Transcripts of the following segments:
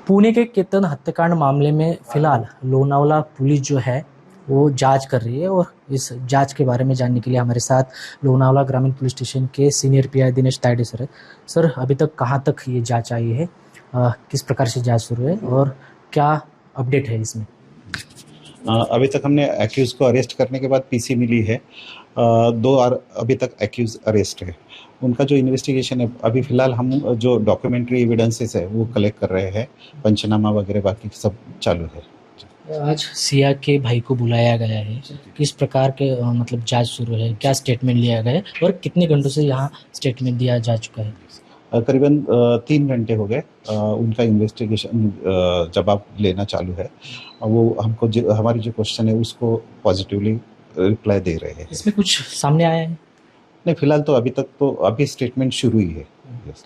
पुणे के केतन हत्याकांड मामले में फिलहाल लोनावला पुलिस जो है वो जांच कर रही है और इस जांच के बारे में जानने के लिए हमारे साथ लोनावला ग्रामीण पुलिस स्टेशन के senior PI Dinesh Tayade sir है। सर, अभी तक कहाँ तक ये जांच आई है, किस प्रकार से जांच शुरू है और क्या अपडेट है इसमें? अभी तक हमने एक्यूज को अरेस्ट करने के बाद पीसी मिली है। अभी तक एक्यूज अरेस्ट है। उनका जो इन्वेस्टिगेशन है, अभी फिलहाल हम जो डॉक्यूमेंट्री एविडेंसेस है वो कलेक्ट कर रहे हैं। पंचनामा वगैरह बाकी सब चालू है। आज सिया के भाई को बुलाया गया है, किस प्रकार के मतलब जांच शुरू है, क्या स्टेटमेंट लिया गया है और कितने घंटों से यहाँ स्टेटमेंट दिया जा चुका है? करीबन 3 घंटे हो गए। उनका इन्वेस्टिगेशन जवाब लेना चालू है। वो हमको हमारी जो क्वेश्चन है उसको पॉजिटिवली रिप्लाई दे रहे हैं। इसमें कुछ सामने आया है? नहीं, फिलहाल तो अभी स्टेटमेंट शुरू ही है।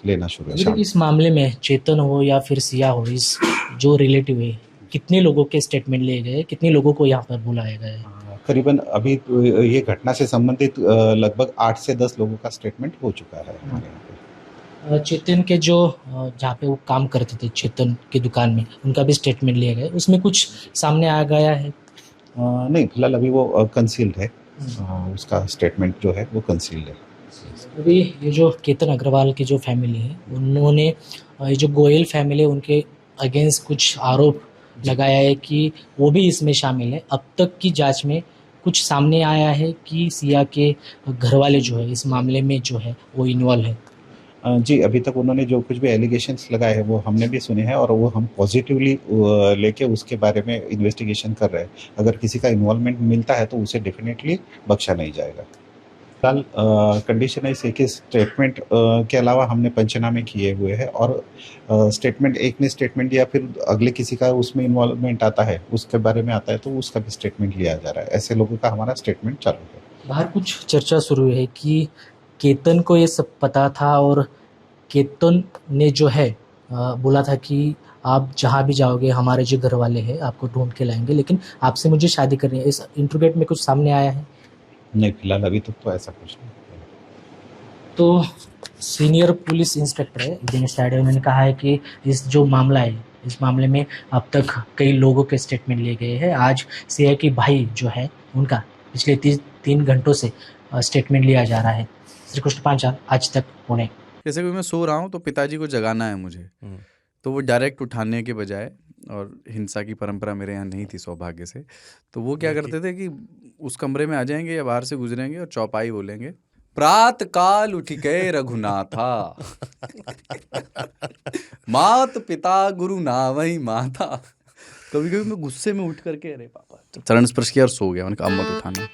लेना शुरू है। इस मामले में चेतन हो या फिर सिया हो, इस जो रिलेटिव है, कितने लोगों के स्टेटमेंट लिए गए, कितने लोगों को यहाँ पर बुलाया गया है? करीबन अभी ये घटना से संबंधित लगभग 8 से 10 लोगों का स्टेटमेंट हो चुका है हमारे यहाँ पे। चेतन के जो जहाँ पे वो काम करते थे, चेतन की दुकान में, उनका भी स्टेटमेंट लिया गया, उसमें कुछ सामने आ गया है? नहीं, फिलहाल अभी वो कंसील्ड है। उसका स्टेटमेंट जो है वो कंसील्ड है। अभी ये जो केतन अग्रवाल की जो फैमिली है, उन्होंने ये जो गोयल फैमिली है उनके अगेंस्ट कुछ आरोप लगाया है कि वो भी इसमें शामिल है। अब तक की जांच में कुछ सामने आया है कि सिया के घर वाले जो है इस मामले में जो है वो इन्वॉल्व है? जी, अभी तक उन्होंने जो कुछ भी एलिगेशंस लगाए हैं वो हमने भी सुने हैं और वो हम पॉजिटिवली लेके उसके बारे में इन्वेस्टिगेशन कर रहे हैं। अगर किसी का इन्वॉल्वमेंट मिलता है तो उसे डेफिनेटली बख्शा नहीं जाएगा। फिलहाल कंडीशन ऐसी है कि स्टेटमेंट के अलावा हमने पंचनामे किए हुए हैं और स्टेटमेंट एक ने स्टेटमेंट दिया, फिर अगले किसी का उसमें इन्वॉल्वमेंट आता है, उसके बारे में आता है तो उसका भी स्टेटमेंट लिया जा रहा है। ऐसे लोगों का हमारा स्टेटमेंट चालू है। बाहर कुछ चर्चा शुरू है कि केतन को ये सब पता था और केतन ने जो है बोला था कि आप जहाँ भी जाओगे हमारे जो घर वाले हैं आपको ढूंढ के लाएंगे, लेकिन आपसे मुझे शादी करनी है। इस इंटरव्यू में कुछ सामने आया है? नहीं, फिलहाल अभी तक तो ऐसा कुछ नहीं। तो सीनियर पुलिस इंस्पेक्टर है दिनेश तायडे, उन्होंने कहा है कि इस जो मामला है, इस मामले में अब तक कई लोगों के स्टेटमेंट लिए गए हैं। आज सिया की भाई जो है उनका पिछले 3 घंटों से स्टेटमेंट लिया जा रहा है। श्री कृष्ण पांचाल, आज तक पुणे। जैसे कि मैं सो रहा हूँ तो पिताजी को जगाना है मुझे, तो वो डायरेक्ट उठाने के बजाय, और हिंसा की परंपरा मेरे यहाँ नहीं थी सौभाग्य से, तो वो क्या करते थे कि उस कमरे में आ जाएंगे या बाहर से गुजरेंगे और चौपाई बोलेंगे, प्रात काल उठिके रघुनाथा मात पिता गुरु नावई माता। कभी कभी मैं गुस्से में उठ करके अरे पापा चरण स्पर्श किया और सो गया। मैंने कहा अब मत उठाना।